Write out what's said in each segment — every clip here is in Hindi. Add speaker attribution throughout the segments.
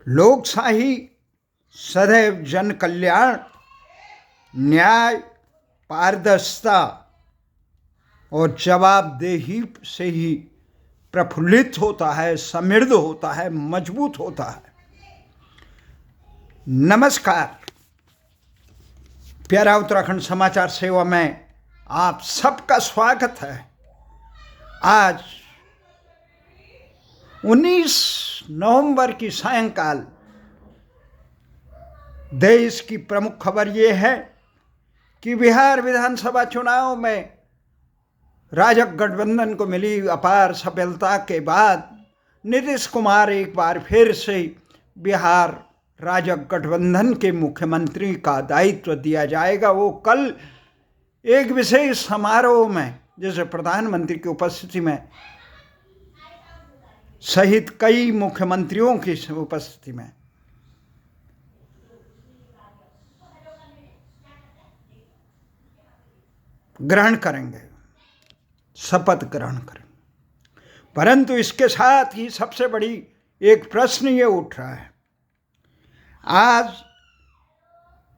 Speaker 1: लोकशाही सदैव जन कल्याण, न्याय, पारदर्शिता और जवाबदेही से ही प्रफुल्लित होता है, समृद्ध होता है, मजबूत होता है। नमस्कार, प्यारा उत्तराखंड समाचार सेवा में आप सबका स्वागत है। आज 19 नवंबर की सायंकाल देश की प्रमुख खबर ये है कि बिहार विधानसभा चुनाव में राजग गठबंधन को मिली अपार सफलता के बाद नीतीश कुमार एक बार फिर से बिहार राजग गठबंधन के मुख्यमंत्री का दायित्व दिया जाएगा। वो कल एक विशेष समारोह में, जैसे प्रधानमंत्री की उपस्थिति में सहित कई मुख्यमंत्रियों की उपस्थिति में ग्रहण करेंगे, शपथ ग्रहण करेंगे। परंतु इसके साथ ही सबसे बड़ी एक प्रश्न ये उठ रहा है, आज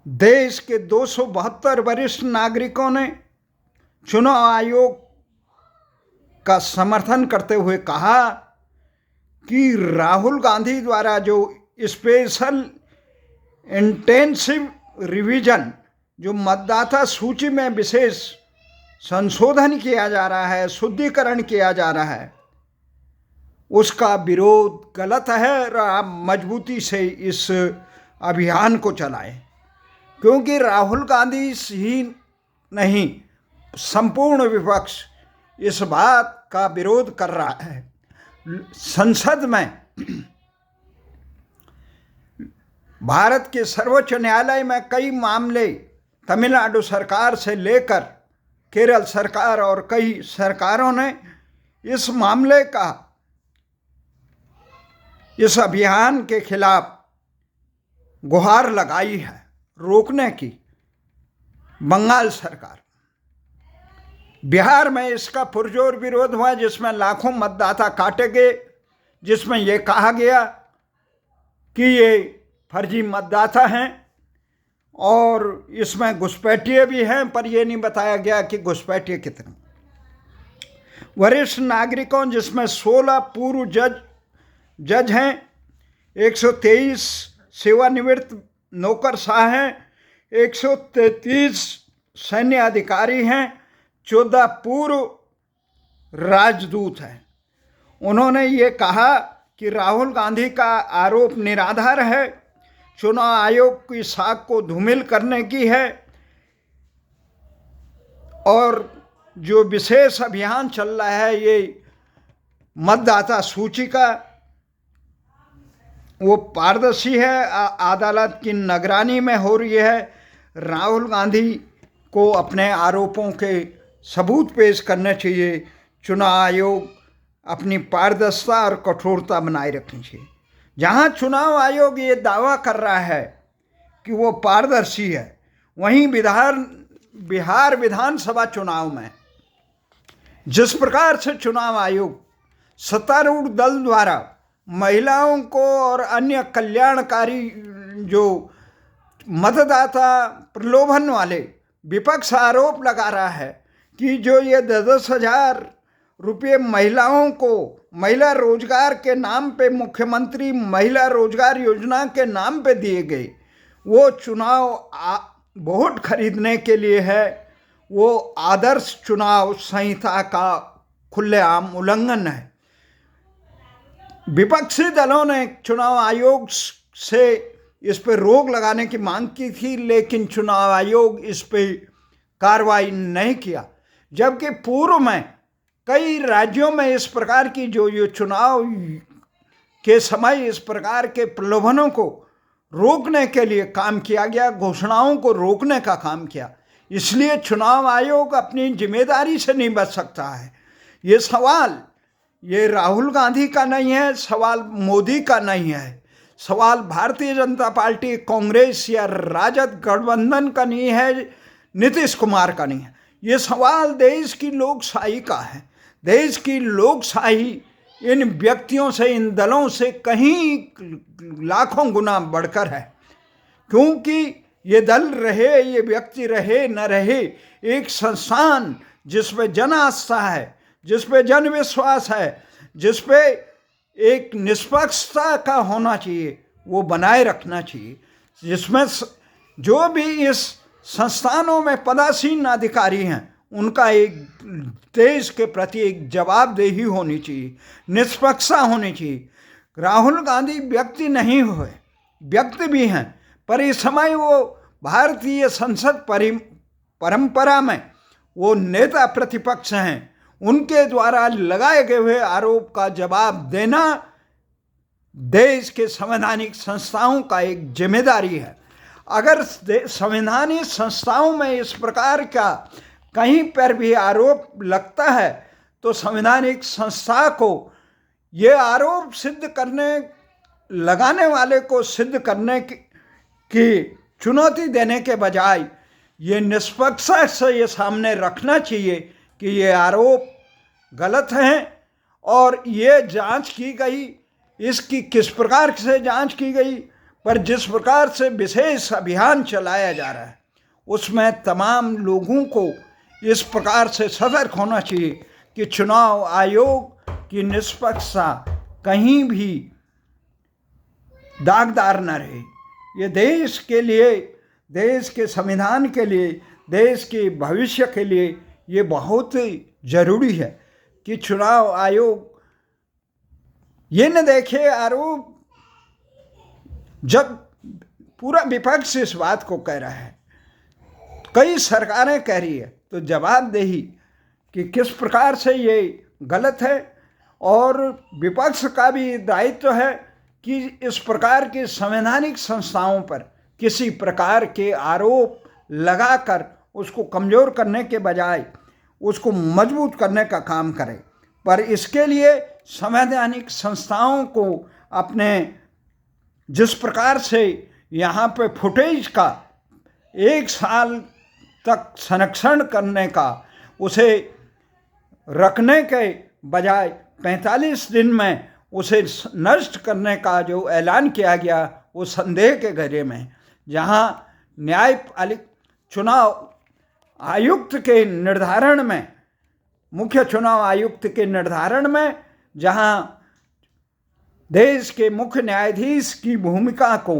Speaker 1: देश के 272 वरिष्ठ नागरिकों ने चुनाव आयोग का समर्थन करते हुए कहा कि राहुल गांधी द्वारा जो स्पेशल इंटेंसिव रिवीजन, जो मतदाता सूची में विशेष संशोधन किया जा रहा है, शुद्धिकरण किया जा रहा है, उसका विरोध गलत है और आप मजबूती से इस अभियान को चलाएं, क्योंकि राहुल गांधी ही नहीं, संपूर्ण विपक्ष इस बात का विरोध कर रहा है। संसद में, भारत के सर्वोच्च न्यायालय में कई मामले तमिलनाडु सरकार से लेकर केरल सरकार और कई सरकारों ने इस मामले का, इस अभियान के खिलाफ गुहार लगाई है रोकने की। बंगाल सरकार, बिहार में इसका पुरजोर विरोध हुआ, जिसमें लाखों मतदाता काटे गए, जिसमें यह कहा गया कि ये फर्जी मतदाता हैं और इसमें घुसपैठिए भी हैं, पर यह नहीं बताया गया कि घुसपैठिए कितने। वरिष्ठ नागरिकों, जिसमें 16 पूर्व जज हैं, 123 सेवानिवृत्त नौकरशाह हैं, 133 सैन्य अधिकारी हैं, 14 पूर्व राजदूत हैं। उन्होंने ये कहा कि राहुल गांधी का आरोप निराधार है, चुनाव आयोग की साख को धूमिल करने की है और जो विशेष अभियान चल रहा है ये मतदाता सूची का, वो पारदर्शी है, अदालत की निगरानी में हो रही है। राहुल गांधी को अपने आरोपों के सबूत पेश करने चाहिए। चुनाव आयोग अपनी पारदर्शिता और कठोरता बनाए रखनी चाहिए। जहां चुनाव आयोग ये दावा कर रहा है कि वो पारदर्शी है, वहीं बिहार विधानसभा चुनाव में जिस प्रकार से चुनाव आयोग सत्तारूढ़ दल द्वारा महिलाओं को और अन्य कल्याणकारी जो मतदाता प्रलोभन वाले विपक्ष आरोप लगा रहा है कि जो ये 10-10 हजार रुपये महिलाओं को महिला रोजगार के नाम पे, मुख्यमंत्री महिला रोजगार योजना के नाम पे दिए गए, वो चुनाव वोट खरीदने के लिए है। वो आदर्श चुनाव संहिता का खुलेआम उल्लंघन है। विपक्षी दलों ने चुनाव आयोग से इस पर रोक लगाने की मांग की थी, लेकिन चुनाव आयोग इस पर कार्रवाई नहीं किया, जबकि पूर्व में कई राज्यों में इस प्रकार की जो चुनाव के समय इस प्रकार के प्रलोभनों को रोकने के लिए काम किया गया, घोषणाओं को रोकने का काम किया। इसलिए चुनाव आयोग अपनी जिम्मेदारी से नहीं बच सकता है। ये सवाल ये राहुल गांधी का नहीं है, सवाल मोदी का नहीं है, सवाल भारतीय जनता पार्टी, कांग्रेस या राजद गठबंधन का नहीं है, नीतीश कुमार का नहीं है। ये सवाल देश की लोकशाही का है। देश की लोकशाही इन व्यक्तियों से, इन दलों से कहीं लाखों गुना बढ़कर है। क्योंकि ये दल रहे, ये व्यक्ति रहे न रहे, एक संस्थान जिस पे जन आस्था है, जिस पे जन विश्वास है, जिस पे एक निष्पक्षता का होना चाहिए, वो बनाए रखना चाहिए, जिसमें जो भी इस संस्थानों में पदासीन अधिकारी हैं उनका एक देश के प्रति एक जवाबदेही होनी चाहिए, निष्पक्षता होनी चाहिए। राहुल गांधी व्यक्ति नहीं हुए, व्यक्ति भी हैं, पर इस समय वो भारतीय संसद परंपरा में वो नेता प्रतिपक्ष हैं। उनके द्वारा लगाए गए हुए आरोप का जवाब देना देश के संवैधानिक संस्थाओं का एक जिम्मेदारी है। अगर संवैधानिक संस्थाओं में इस प्रकार का कहीं पर भी आरोप लगता है तो संवैधानिक संस्था को ये आरोप सिद्ध करने, लगाने वाले को सिद्ध करने की चुनौती देने के बजाय ये निष्पक्षता से ये सामने रखना चाहिए कि ये आरोप गलत हैं और ये जांच की गई, इसकी किस प्रकार से जांच की गई, पर जिस प्रकार से विशेष अभियान चलाया जा रहा है उसमें तमाम लोगों को इस प्रकार से सतर्क होना चाहिए कि चुनाव आयोग की निष्पक्षता कहीं भी दागदार न रहे। ये देश के लिए, देश के संविधान के लिए, देश के भविष्य के लिए ये बहुत जरूरी है कि चुनाव आयोग ये न देखे आरोप। जब पूरा विपक्ष इस बात को कह रहा है, कई सरकारें कह रही है, तो जवाबदेही कि किस प्रकार से ये गलत है, और विपक्ष का भी दायित्व है कि इस प्रकार की संवैधानिक संस्थाओं पर किसी प्रकार के आरोप लगाकर उसको कमज़ोर करने के बजाय उसको मजबूत करने का काम करे। पर इसके लिए संवैधानिक संस्थाओं को अपने जिस प्रकार से यहाँ पे फुटेज का 1 साल तक संरक्षण करने का, उसे रखने के बजाय 45 दिन में उसे नष्ट करने का जो ऐलान किया गया, वो संदेह के घेरे में, जहाँ चुनाव आयुक्त के निर्धारण में, मुख्य चुनाव आयुक्त के निर्धारण में, जहाँ देश के मुख्य न्यायाधीश की भूमिका को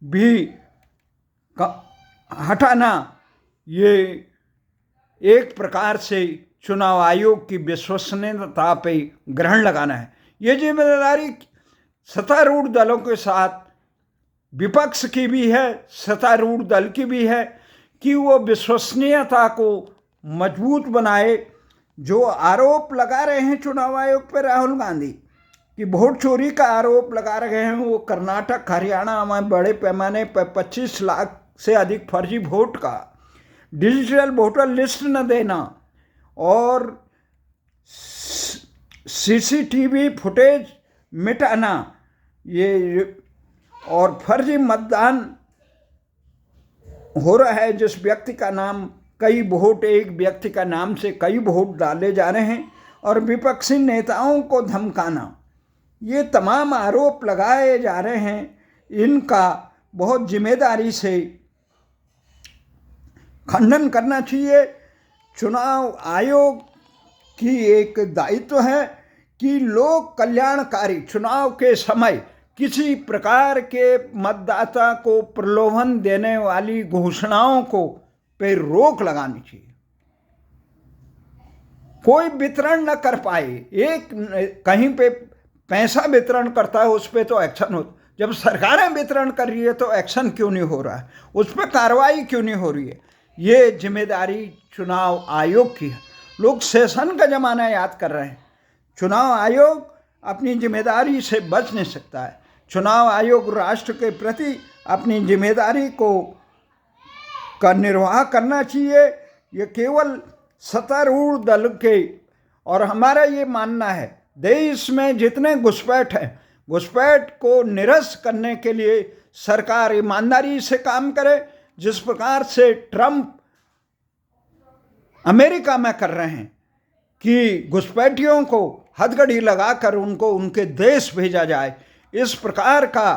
Speaker 1: भी हटाना, ये एक प्रकार से चुनाव आयोग की विश्वसनीयता पे ग्रहण लगाना है। ये जिम्मेदारी सत्तारूढ़ दलों के साथ विपक्ष की भी है, सत्तारूढ़ दल की भी है कि वो विश्वसनीयता को मजबूत बनाए। जो आरोप लगा रहे हैं चुनाव आयोग पर राहुल गांधी कि वोट चोरी का आरोप लगा रहे हैं, वो कर्नाटक, हरियाणा में बड़े पैमाने पर 25 लाख से अधिक फर्जी वोट का, डिजिटल वोटर लिस्ट न देना और सीसीटीवी फुटेज मिटाना, ये और फर्जी मतदान हो रहा है, जिस व्यक्ति का नाम कई वोट, एक व्यक्ति का नाम से कई वोट डाले जा रहे हैं, और विपक्षी नेताओं को धमकाना, ये तमाम आरोप लगाए जा रहे हैं। इनका बहुत जिम्मेदारी से खंडन करना चाहिए। चुनाव आयोग की एक दायित्व है कि लोक कल्याणकारी चुनाव के समय किसी प्रकार के मतदाता को प्रलोभन देने वाली घोषणाओं को पे रोक लगानी चाहिए। कोई वितरण न कर पाए, एक कहीं पे पैसा वितरण करता है उस पर तो एक्शन हो, जब सरकारें वितरण कर रही है तो एक्शन क्यों नहीं हो रहा है, उस पर कार्रवाई क्यों नहीं हो रही है। ये जिम्मेदारी चुनाव आयोग की है। लोग सेशन का जमाना याद कर रहे हैं। चुनाव आयोग अपनी जिम्मेदारी से बच नहीं सकता है। चुनाव आयोग राष्ट्र के प्रति अपनी जिम्मेदारी का निर्वाह करना चाहिए। ये केवल सत्तारूढ़ दल के, और हमारा ये मानना है देश में जितने घुसपैठ हैं, घुसपैठ को निरस्त करने के लिए सरकार ईमानदारी से काम करे। जिस प्रकार से ट्रंप अमेरिका में कर रहे हैं कि घुसपैठियों को हथकड़ी लगाकर उनको उनके देश भेजा जाए। इस प्रकार का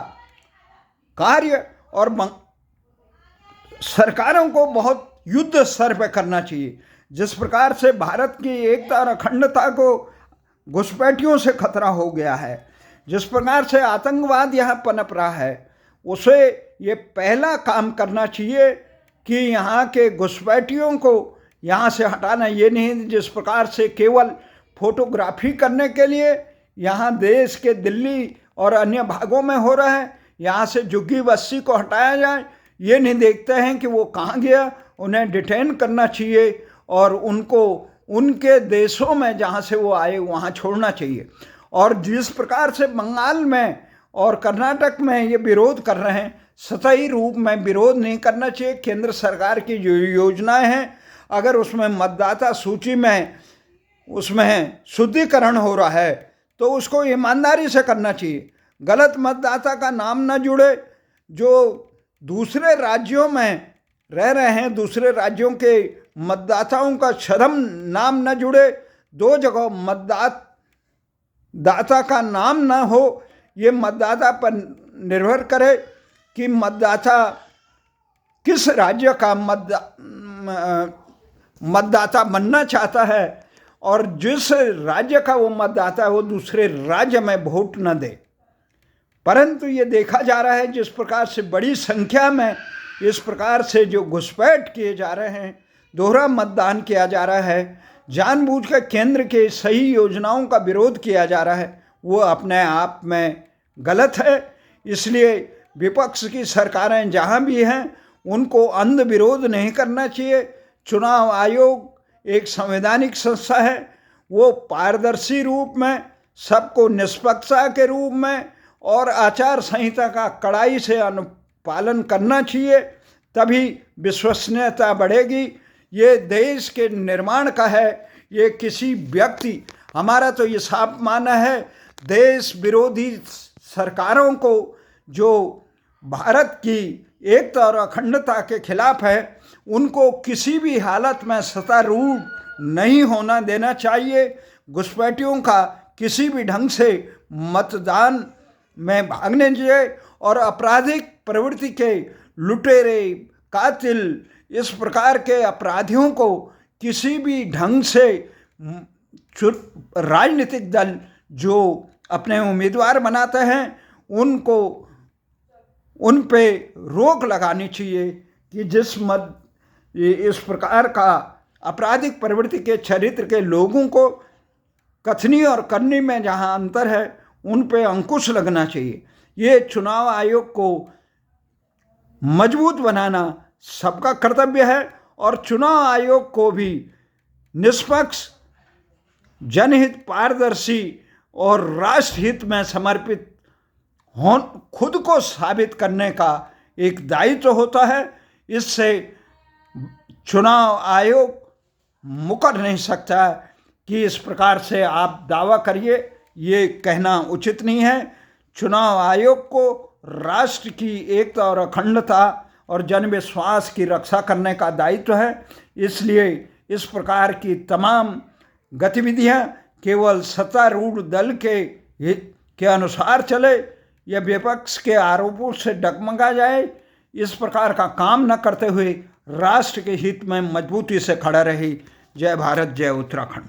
Speaker 1: कार्य और सरकारों को बहुत युद्ध स्तर पर करना चाहिए। जिस प्रकार से भारत की एकता और अखंडता को घुसपैठियों से खतरा हो गया है, जिस प्रकार से आतंकवाद यहाँ पनप रहा है, उसे ये पहला काम करना चाहिए कि यहाँ के घुसपैठियों को यहाँ से हटाना। ये नहीं जिस प्रकार से केवल फोटोग्राफी करने के लिए यहाँ देश के दिल्ली और अन्य भागों में हो रहा है, यहाँ से झुग्गी बस्ती को हटाया जाए। ये नहीं देखते हैं कि वो कहाँ गया, उन्हें डिटेन करना चाहिए और उनको उनके देशों में जहाँ से वो आए वहाँ छोड़ना चाहिए। और जिस प्रकार से बंगाल में और कर्नाटक में ये विरोध कर रहे हैं, सतही रूप में विरोध नहीं करना चाहिए। केंद्र सरकार की जो योजनाएं हैं, अगर उसमें मतदाता सूची में उसमें शुद्धिकरण हो रहा है तो उसको ईमानदारी से करना चाहिए। गलत मतदाता का नाम न जुड़े, जो दूसरे राज्यों में रह रहे हैं, दूसरे राज्यों के मतदाताओं का शर्म नाम न जुड़े, दो जगह मतदाता का नाम ना हो। ये मतदाता पर निर्भर करे कि मतदाता किस राज्य का मतदाता बनना चाहता है, और जिस राज्य का वो मतदाता है वो दूसरे राज्य में वोट न दे। परंतु ये देखा जा रहा है जिस प्रकार से बड़ी संख्या में इस प्रकार से जो घुसपैठ किए जा रहे हैं, दोहरा मतदान किया जा रहा है, जानबूझकर केंद्र के सही योजनाओं का विरोध किया जा रहा है, वो अपने आप में गलत है। इसलिए विपक्ष की सरकारें जहाँ भी हैं उनको अंध विरोध नहीं करना चाहिए। चुनाव आयोग एक संवैधानिक संस्था है, वो पारदर्शी रूप में सबको निष्पक्षता के रूप में और आचार संहिता का कड़ाई से अनुपालन करना चाहिए, तभी विश्वसनीयता बढ़ेगी। ये देश के निर्माण का है, ये किसी व्यक्ति, हमारा तो ये साफ मानना है, देश विरोधी सरकारों को जो भारत की एकता और अखंडता के खिलाफ है, उनको किसी भी हालत में सत्तारूढ़ नहीं होना देना चाहिए। घुसपैठियों का किसी भी ढंग से मतदान में भागने चाहिए और आपराधिक प्रवृत्ति के लुटेरे, कातिल, इस प्रकार के अपराधियों को किसी भी ढंग से राजनीतिक दल जो अपने उम्मीदवार बनाते हैं उनको उन पे रोक लगानी चाहिए कि इस प्रकार का आपराधिक प्रवृत्ति के चरित्र के लोगों को कथनी और करनी में जहां अंतर है उन पे अंकुश लगना चाहिए। ये चुनाव आयोग को मजबूत बनाना सबका कर्तव्य है और चुनाव आयोग को भी निष्पक्ष, जनहित, पारदर्शी और राष्ट्रहित में समर्पित खुद को साबित करने का एक दायित्व होता है। इससे चुनाव आयोग मुकर नहीं सकता कि इस प्रकार से आप दावा करिए, ये कहना उचित नहीं है। चुनाव आयोग को राष्ट्र की एकता और अखंडता और जनविश्वास की रक्षा करने का दायित्व है। इसलिए इस प्रकार की तमाम गतिविधियां केवल सत्तारूढ़ दल के अनुसार चले या विपक्ष के आरोपों से डगमगा जाए, इस प्रकार का काम न करते हुए राष्ट्र के हित में मजबूती से खड़ा रहे। जय भारत, जय उत्तराखंड।